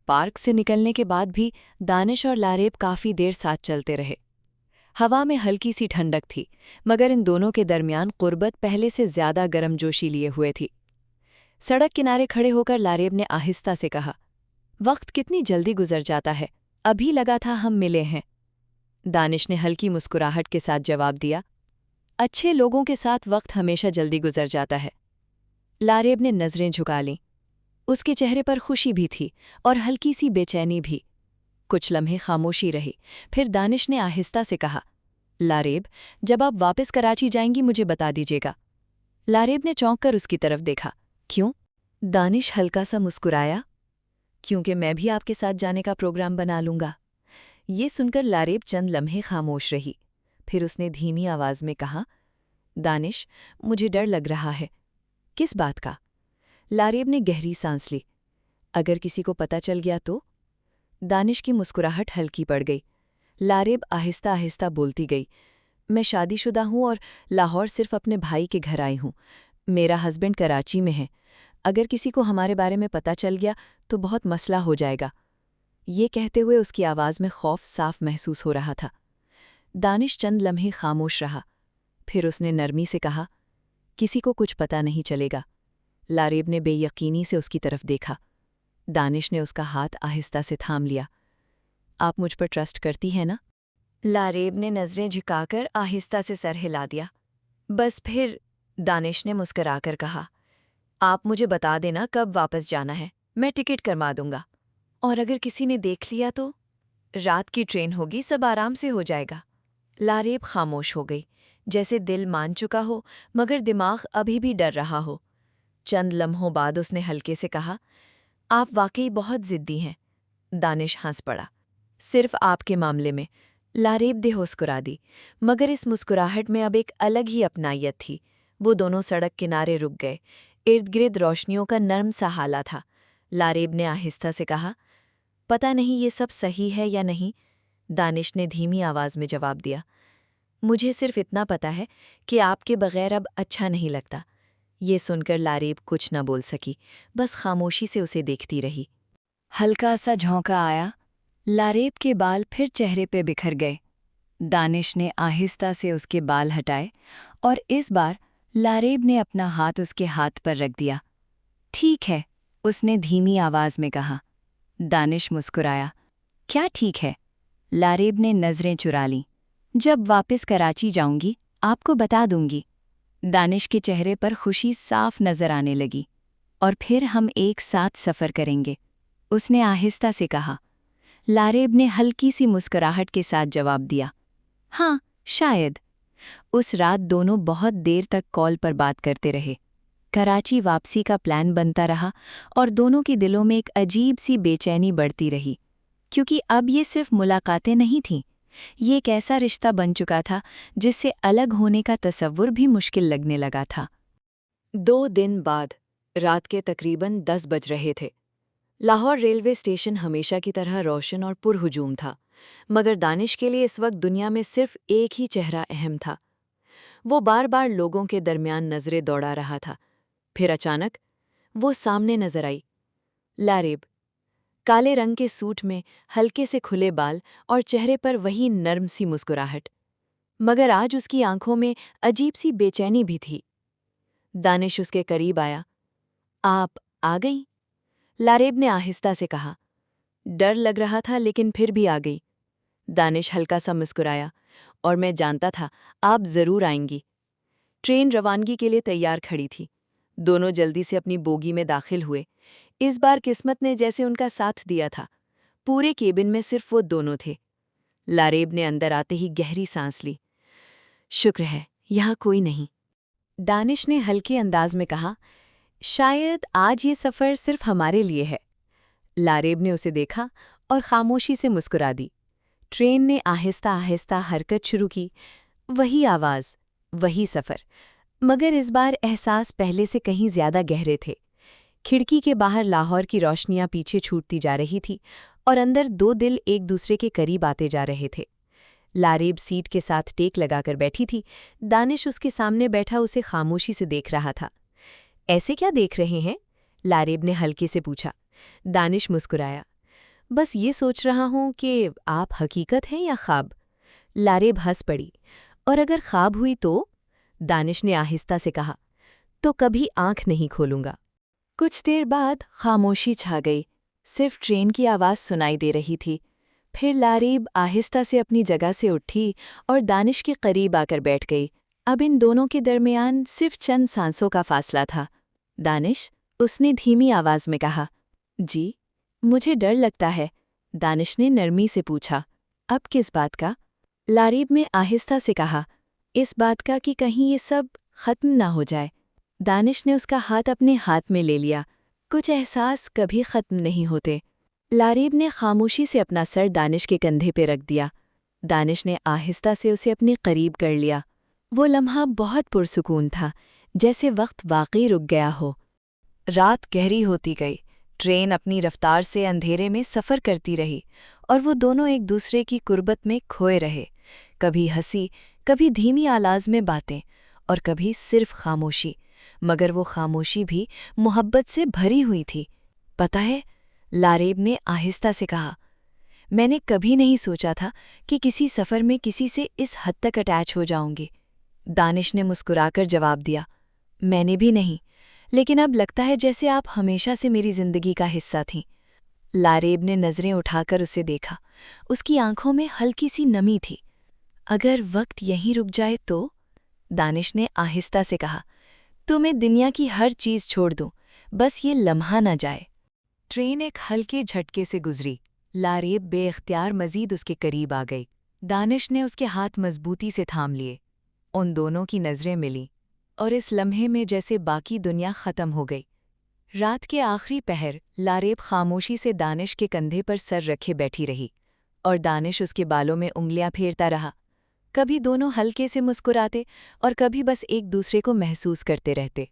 Park से निकलने के बाद भी दानिश और लारेब काफ़ी देर साथ चलते रहे। हवा में हल्की सी ठंडक थी, मगर इन दोनों के दरमियान कुर्बत पहले से ज़्यादा गर्मजोशी लिए हुए थी। सड़क किनारे खड़े होकर लारेब ने आहिस्ता से कहा, वक्त कितनी जल्दी गुजर जाता है, अभी लगा था हम मिले हैं। दानिश ने हल्की मुस्कुराहट के साथ जवाब दिया, अच्छे लोगों के साथ वक्त हमेशा जल्दी गुजर जाता है। लारेब ने नज़रें झुका लीं। उसके चेहरे पर खुशी भी थी और हल्की सी बेचैनी भी। कुछ लम्हे खामोशी रही, फिर दानिश ने आहिस्ता से कहा, लारेब, जब आप वापस कराची जाएंगी मुझे बता दीजिएगा। लारेब ने चौंक कर उसकी तरफ देखा। क्यों? दानिश हल्का सा मुस्कुराया। क्योंकि मैं भी आपके साथ जाने का प्रोग्राम बना लूंगा। ये सुनकर लारेब चंद लम्हे खामोश रही, फिर उसने धीमी आवाज़ में कहा, दानिश, मुझे डर लग रहा है। किस बात का? लारेब ने गहरी सांस ली। अगर किसी को पता चल गया तो? दानिश की मुस्कुराहट हल्की पड़ गई। लारेब आहिस्ता आहिस्ता बोलती गई, मैं शादीशुदा हूँ और लाहौर सिर्फ अपने भाई के घर आई हूँ। मेरा हस्बैंड कराची में है। अगर किसी को हमारे बारे में पता चल गया तो बहुत मसला हो जाएगा। ये कहते हुए उसकी आवाज़ में खौफ साफ महसूस हो रहा था। दानिश चंद लम्हे खामोश रहा, फिर उसने नरमी से कहा, किसी को कुछ पता नहीं चलेगा। लारेब ने बेयकीनी से उसकी तरफ देखा। दानिश ने उसका हाथ आहिस्ता से थाम लिया। आप मुझ पर ट्रस्ट करती हैं ना? लारेब ने नज़रें झुकाकर आहिस्ता से सर हिला दिया। बस फिर, दानिश ने मुस्कराकर कहा, आप मुझे बता देना कब वापस जाना है, मैं टिकट करवा दूंगा। और अगर किसी ने देख लिया तो? रात की ट्रेन होगी, सब आराम से हो जाएगा। लारेब खामोश हो गई, जैसे दिल मान चुका हो मगर दिमाग अभी भी डर रहा हो। चंद लम्हों बाद उसने हल्के से कहा, आप वाकई बहुत ज़िद्दी हैं। दानिश हंस पड़ा। सिर्फ आपके मामले में। लारेब बेहोश दी, मगर इस मुस्कुराहट में अब एक अलग ही अपनायत थी। वो दोनों सड़क किनारे रुक गए। इर्द गिर्द रोशनियों का नर्म सा हाला था। लारेब ने आहिस्ता से कहा, पता नहीं ये सब सही है या नहीं। दानिश ने धीमी आवाज़ में जवाब दिया, मुझे सिर्फ इतना पता है कि आपके बगैर अब अच्छा नहीं लगता। ये सुनकर लारेब कुछ न बोल सकी, बस खामोशी से उसे देखती रही। हल्का सा झोंका आया। लारेब के बाल फिर चेहरे पे बिखर गए। दानिश ने आहिस्ता से उसके बाल हटाए और इस बार लारेब ने अपना हाथ उसके हाथ पर रख दिया। ठीक है, उसने धीमी आवाज़ में कहा। दानिश मुस्कुराया। क्या ठीक है? लारेब ने नज़रें चुरा लीं। जब वापस कराची जाऊंगी आपको बता दूंगी। दानिश के चेहरे पर खुशी साफ नज़र आने लगी। और फिर हम एक साथ सफ़र करेंगे, उसने आहिस्ता से कहा। लारेब ने हल्की सी मुस्कुराहट के साथ जवाब दिया, हाँ, शायद। उस रात दोनों बहुत देर तक कॉल पर बात करते रहे। कराची वापसी का प्लान बनता रहा और दोनों के दिलों में एक अजीब सी बेचैनी बढ़ती रही, क्योंकि अब ये सिर्फ मुलाकातें नहीं थीं, ये एक ऐसा रिश्ता बन चुका था जिससे अलग होने का तसव्वुर भी मुश्किल लगने लगा था। 2 दिन बाद रात के तकरीबन 10 बज रहे थे। लाहौर रेलवे स्टेशन हमेशा की तरह रोशन और पुरहुजूम था, मगर दानिश के लिए इस वक्त दुनिया में सिर्फ एक ही चेहरा अहम था। वो बार बार लोगों के दरमियान नज़रें दौड़ा रहा था। फिर अचानक वो सामने नजर आई। लारेब, काले रंग के सूट में, हल्के से खुले बाल और चेहरे पर वही नर्म सी मुस्कुराहट, मगर आज उसकी आंखों में अजीब सी बेचैनी भी थी। दानिश उसके करीब आया। आप आ गई? लारेब ने आहिस्ता से कहा। डर लग रहा था लेकिन फिर भी आ गई। दानिश हल्का सा मुस्कुराया, और मैं जानता था आप ज़रूर आएंगी। ट्रेन रवानगी के लिए तैयार खड़ी थी। दोनों जल्दी से अपनी बोगी में दाखिल हुए। इस बार किस्मत ने जैसे उनका साथ दिया था। पूरे केबिन में सिर्फ वो दोनों थे। लारेब ने अंदर आते ही गहरी सांस ली। शुक्र है, यहाँ कोई नहीं। दानिश ने हल्के अंदाज में कहा, शायद आज ये सफ़र सिर्फ हमारे लिए है। लारेब ने उसे देखा और खामोशी से मुस्कुरा दी। ट्रेन ने आहिस्ता आहिस्ता हरकत शुरू की। वही आवाज़, वही सफ़र, मगर इस बार एहसास पहले से कहीं ज़्यादा गहरे थे। खिड़की के बाहर लाहौर की रोशनियां पीछे छूटती जा रही थी और अंदर 2 दिल एक दूसरे के करीब आते जा रहे थे। लारेब सीट के साथ टेक लगाकर बैठी थी। दानिश उसके सामने बैठा उसे खामोशी से देख रहा था। ऐसे क्या देख रहे हैं? लारेब ने हल्के से पूछा। दानिश मुस्कुराया। बस ये सोच रहा हूँ कि आप हकीकत हैं या ख्वाब। लारेब हंस पड़ी। और अगर ख्वाब हुई तो? दानिश ने आहिस्ता से कहा। तो कभी आंख नहीं खोलूंगा। कुछ देर बाद खामोशी छा गई। सिर्फ ट्रेन की आवाज़ सुनाई दे रही थी। फिर लारीब आहिस्ता से अपनी जगह से उठी और दानिश के करीब आकर बैठ गई। अब इन दोनों के दरमियान सिर्फ चंद सांसों का फासला था। दानिश, उसने धीमी आवाज़ में कहा। जी, मुझे डर लगता है, दानिश ने नरमी से पूछा। अब किस बात का? लारीब ने आहिस्ता से कहा। इस बात का कि कहीं ये सब खत्म ना हो जाए। दानिश ने उसका हाथ अपने हाथ में ले लिया। कुछ एहसास कभी खत्म नहीं होते। लारीब ने खामोशी से अपना सर दानिश के कंधे पे रख दिया। दानिश ने आहिस्ता से उसे अपने करीब कर लिया। वो लम्हा बहुत पुरसुकून था, जैसे वक्त वाकई रुक गया हो। रात गहरी होती गई। ट्रेन अपनी रफ्तार से अंधेरे में सफ़र करती रही और वो दोनों एक दूसरे की कुर्बत में खोए रहे। कभी हंसी, कभी धीमी आवाज़ में बातें और कभी सिर्फ खामोशी, मगर वो खामोशी भी मोहब्बत से भरी हुई थी। पता है, लारेब ने आहिस्ता से कहा, मैंने कभी नहीं सोचा था कि किसी सफ़र में किसी से इस हद तक अटैच हो जाऊंगी। दानिश ने मुस्कुराकर जवाब दिया, मैंने भी नहीं, लेकिन अब लगता है जैसे आप हमेशा से मेरी ज़िंदगी का हिस्सा थीं। लारेब ने नज़रें उठाकर उसे देखा। उसकी आंखों में हल्की सी नमी थी। अगर वक्त यहीं रुक जाए तो? दानिश ने आहिस्ता से कहा, तो मैं दुनिया की हर चीज़ छोड़ दूं, बस ये लम्हा न जाए। ट्रेन एक हल्के झटके से गुजरी। लारेब बेख्तियार मजीद उसके करीब आ गई। दानिश ने उसके हाथ मजबूती से थाम लिए। उन दोनों की नज़रें मिलीं और इस लम्हे में जैसे बाकी दुनिया ख़त्म हो गई। रात के आखिरी पहर लारेब खामोशी से दानिश के कंधे पर सर रखे बैठी रही और दानिश उसके बालों में उंगलियां फेरता रहा। कभी दोनों हल्के से मुस्कुराते और कभी बस एक दूसरे को महसूस करते रहते।